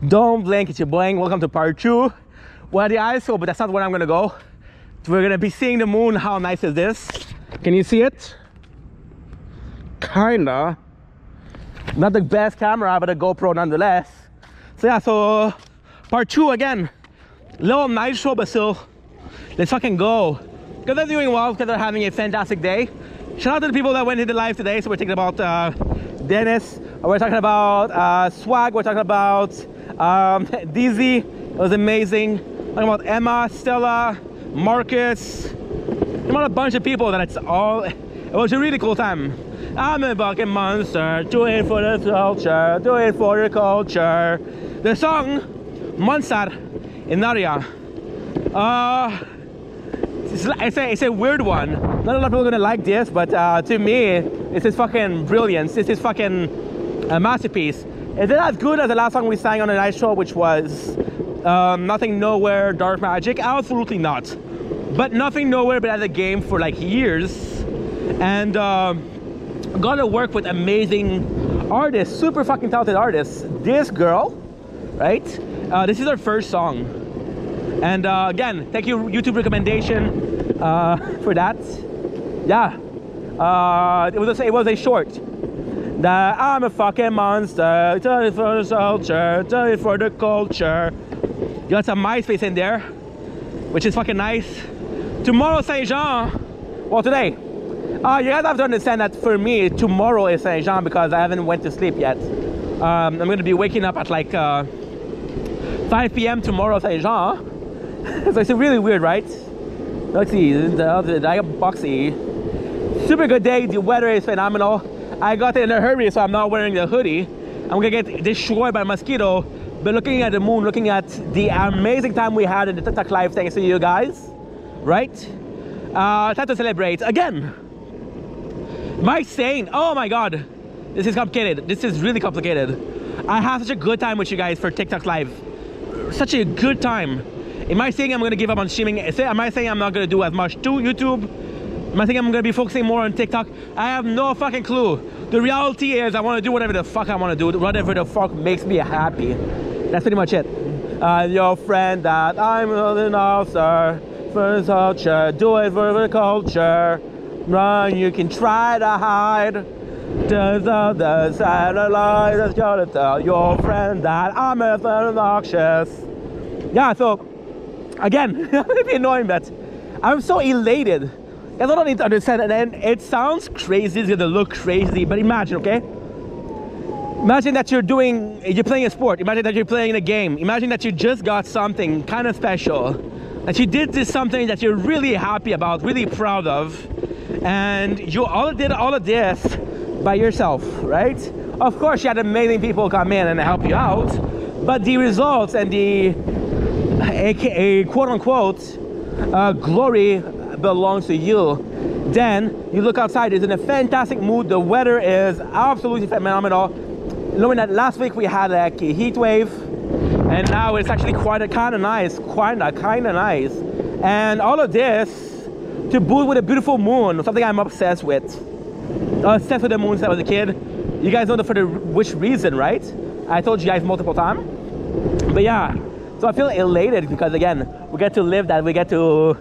Don't blink, it's your boing. Welcome to part 2. Well, the ISO, but that's not where I'm gonna go. We're gonna be seeing the moon. How nice is this? Can you see it? Kinda. Not the best camera, but a GoPro nonetheless. So yeah, so part 2 again. Little night show, but still, let's fucking go. Because they're doing well, because they're having a fantastic day. Shout out to the people that went into live today. So we're talking about Dennis. We're talking about Swag. We're talking about DZ. It was amazing. Talking about Emma, Stella, Marcus. About a bunch of people that it was a really cool time. I'm a fucking monster, do it for the culture, do it for the culture. The song Monster in Naria. It's a weird one. Not a lot of people are gonna like this, but to me, this is fucking brilliance. This is fucking a masterpiece. Is it as good as the last song we sang on the night show, which was Nothing Nowhere, Dark Magic? Absolutely not. But Nothing Nowhere been at the game for like years, and got to work with amazing artists, super fucking talented artists. This girl, right? This is her first song, and again, thank you YouTube recommendation for that. Yeah, it was a short. That I'm a fucking monster, do it for the culture, do it for the culture. You got some MySpace in there, which is fucking nice. Tomorrow Saint Jean. Well, today. You guys have to understand that for me, tomorrow is Saint Jean because I haven't went to sleep yet. I'm going to be waking up at like 5 p.m. tomorrow Saint Jean. So it's really weird, right? Let's see. I got boxy. Super good day. The weather is phenomenal. I got it in a hurry, so I'm not wearing the hoodie. I'm going to get destroyed by a mosquito. But looking at the moon, looking at the amazing time we had in the TikTok live, thanks to you guys. Right? Time to celebrate again. My saying, oh my god, this is complicated. This is really complicated. I have such a good time with you guys for TikTok live. Such a good time. Am I saying I'm gonna give up on streaming? Am I saying I'm not gonna do as much to YouTube? Am I saying I'm gonna be focusing more on TikTok? I have no fucking clue. The reality is I want to do whatever the fuck I want to do. Whatever the fuck makes me happy. That's pretty much it. Your friend that I'm an officer. For the culture, do it for the culture. Run, you can try to hide. Just on the side of life, just gotta tell your friend that I'm obnoxious. Yeah, so again, I'm gonna be annoying, but I'm so elated. I don't need to understand, and it sounds crazy, it's gonna look crazy, but imagine, okay? Imagine that you're playing a sport. Imagine that you're playing a game. Imagine that you just got something kind of special. That you did something that you're really happy about, really proud of, and you did all of this by yourself, right? Of course, you had amazing people come in and help you out, but the results and the quote-unquote glory belongs to you. Then you look outside, it's in a fantastic mood, the weather is absolutely phenomenal. Knowing that last week we had like a heat wave, and now it's actually kind of nice, and all of this to boot with a beautiful moon, something I'm obsessed with. Obsessed with the moon since I was a kid. You guys know for which reason, right? I told you guys multiple times. But yeah, so I feel elated because again, we get to live that, we get to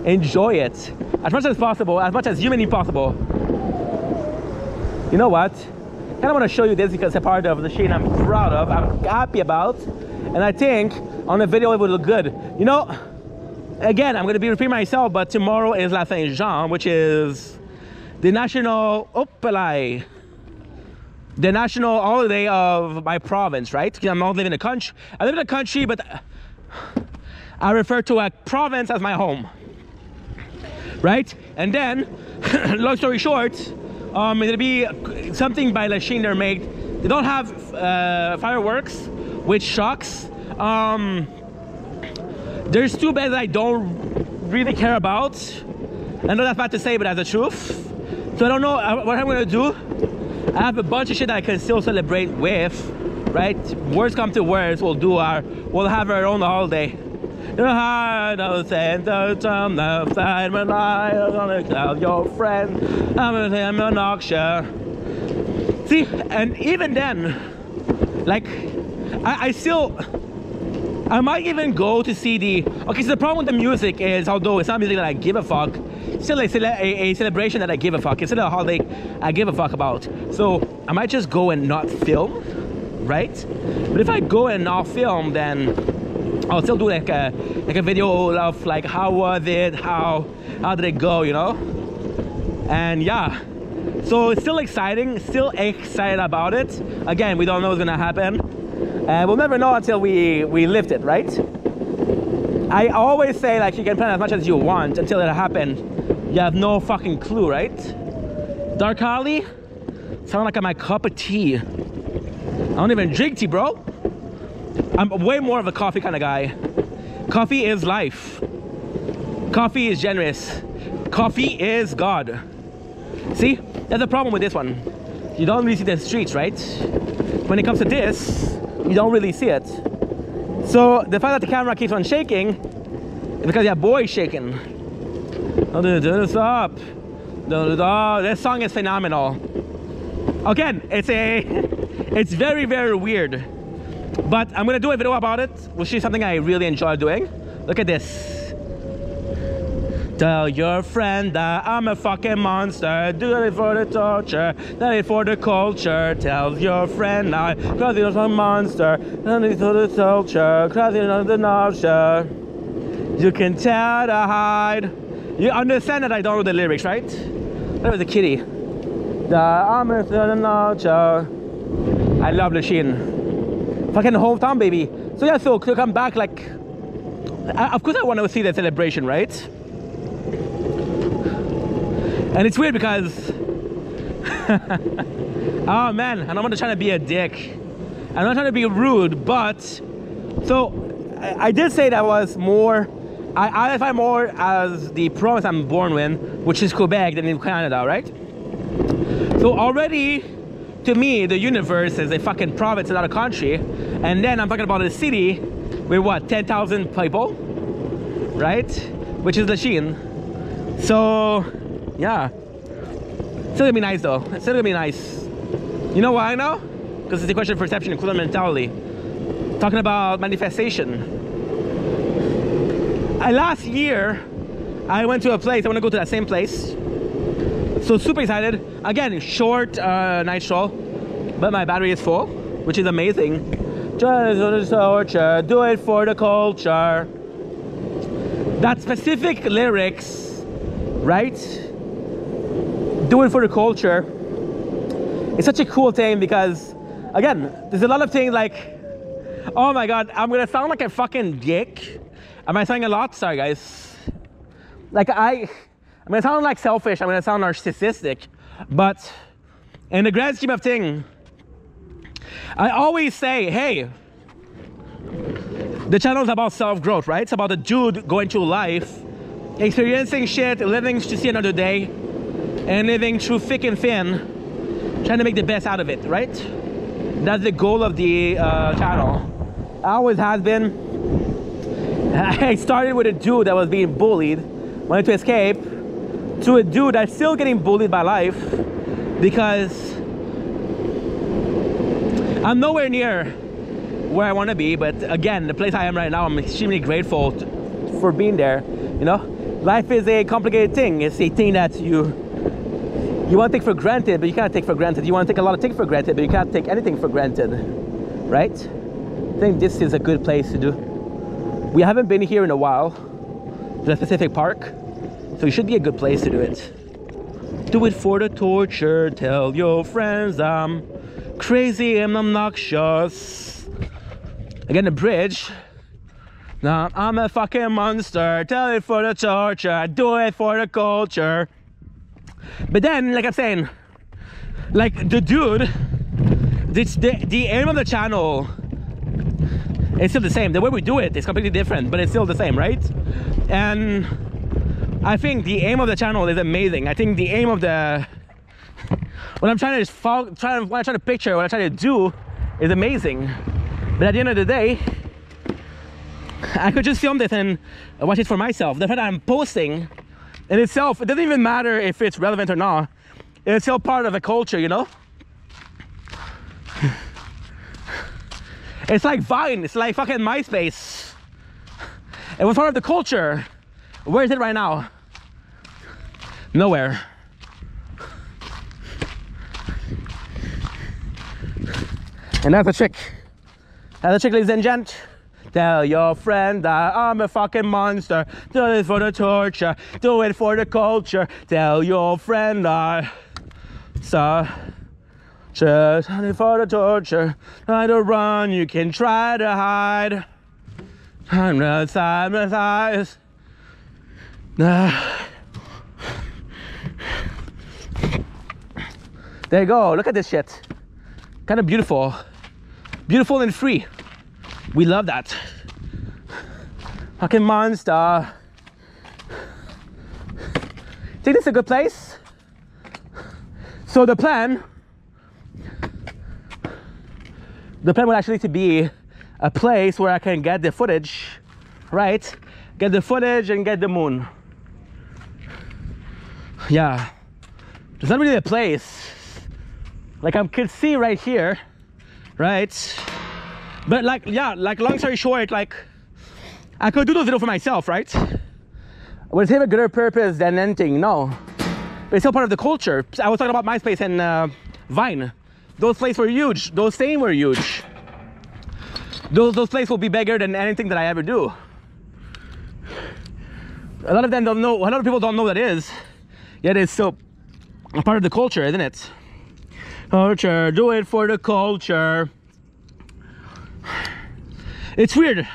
enjoy it as much as possible, as much as humanly possible. You know what? I kind of want to show you this because it's a part of the shit I'm proud of, I'm happy about, and I think on the video it would look good. You know, again, I'm going to be repeating myself, but tomorrow is La Saint Jean, which is the national holiday of my province, right? Because I'm not living in a country. I live in a country, but I refer to a province as my home, right? And then, long story short, it'll be something by Lachine they're made. They don't have fireworks, which shocks. There's two bands that I don't really care about. I know that's bad to say, but that's the truth. So I don't know what I'm gonna do. I have a bunch of shit that I can still celebrate with, right? Worst come to worst, we'll have our own holiday. The heart of Santa Tom, the side when I gonna tell your friend I'm obnoxious. See, and even then, like I might even go to see the... Okay, so the problem with the music is, although it's not music that I give a fuck, it's still a celebration that I give a fuck. It's still a holiday I give a fuck about. So I might just go and not film, right? But if I go and not film, then I'll still do like a video of like how was it, how did it go, you know? And yeah, so it's still exciting, still excited about it. Again, we don't know what's gonna happen, and we'll never know until we lift it, right? I always say, like, you can plan as much as you want until it happens. You have no fucking clue, right? Dark Holly sound like my cup of tea. I don't even drink tea, bro. I'm way more of a coffee kind of guy. Coffee is life. Coffee is generous. Coffee is God. See, that's the problem with this one. You don't really see the streets, right? When it comes to this, you don't really see it. So the fact that the camera keeps on shaking is because your boy's shaking. This up. Oh, this song is phenomenal. Again, it's very, very weird. But I'm gonna do a video about it, which is something I really enjoy doing. Look at this. Tell your friend that I'm a fucking monster. Do it for the torture, do it for the culture. Tell your friend I'm a monster. Do it for the torture, crossing on the nausea. You can tell the hide. You understand that I don't know the lyrics, right? That was a kitty. I'm a nausea. I love Lachine. Fucking hometown, baby. So yeah, so to come back, like, of course I want to see the celebration, right? And it's weird because oh man, and I'm not trying to be a dick, I'm not trying to be rude, but so I did say that was more, I identify more as the province I'm born in, which is Quebec, than in Canada, right? So already, to me, the universe is a fucking province, not a country. And then I'm talking about a city with what, 10,000 people, right? Which is Lachine. So yeah, it's still gonna be nice though. It's still gonna be nice. You know why I know? Because it's a question of perception and cooler mentality. Talking about manifestation. Last year, I went to a place. I want to go to that same place. So super excited. Again, short night stroll, but my battery is full, which is amazing. Do it for the culture. That specific lyrics, right? Do it for the culture. It's such a cool thing because, again, there's a lot of things like, oh my god, I'm gonna sound like a fucking dick. Am I saying a lot? Sorry guys. Like I'm gonna sound like selfish, I'm gonna sound narcissistic, but in the grand scheme of things, I always say, hey, the channel is about self-growth, right? It's about a dude going through life, experiencing shit, living to see another day, and living through thick and thin, trying to make the best out of it, right? That's the goal of the channel. Always has been. I started with a dude that was being bullied, wanted to escape, to a dude that's still getting bullied by life because I'm nowhere near where I want to be. But again, the place I am right now, I'm extremely grateful for being there. You know, life is a complicated thing. It's a thing that you want to take for granted, but you can't take for granted. You want to take a lot of things for granted, but you can't take anything for granted, right? I think this is a good place to do. We haven't been here in a while, to a specific park, so it should be a good place to do it. Do it for the torture, tell your friends I'm crazy and obnoxious. Again, the bridge. Now I'm a fucking monster, tell it for the torture, do it for the culture. But then, like I'm saying, like the dude, the aim of the channel, it's still the same. The way we do it is completely different, but it's still the same, right? And I think the aim of the channel is amazing. I think the aim of the, what I'm trying to picture, what I'm trying to do is amazing. But at the end of the day, I could just film this and watch it for myself. The fact that I'm posting in itself, it doesn't even matter if it's relevant or not. It's still part of the culture, you know? It's like Vine. It's like fucking MySpace. It was part of the culture. Where is it right now? Nowhere. And that's a trick. That's a trick, ladies and gents. Tell your friend that I'm a fucking monster. Do it for the torture. Do it for the culture. Tell your friend I just for the torture. Try to run, you can try to hide. I'm the size. There you go. Look at this shit. Kind of beautiful. Beautiful and free. We love that. Fucking monster. Think this is a good place? So the plan would actually to be a place where I can get the footage, right? Get the footage and get the moon. Yeah. There's not really a place. Like I could see right here, right? But like, yeah, like long story short, like I could do those videos for myself, right? Would it have a greater purpose than anything? No. But it's still part of the culture. I was talking about MySpace and Vine. Those places were huge. Those same were huge. Those places will be bigger than anything that I ever do. A lot of them don't know. A lot of people don't know what that is. Yet it's still a part of the culture, isn't it? Culture, do it for the culture. It's weird.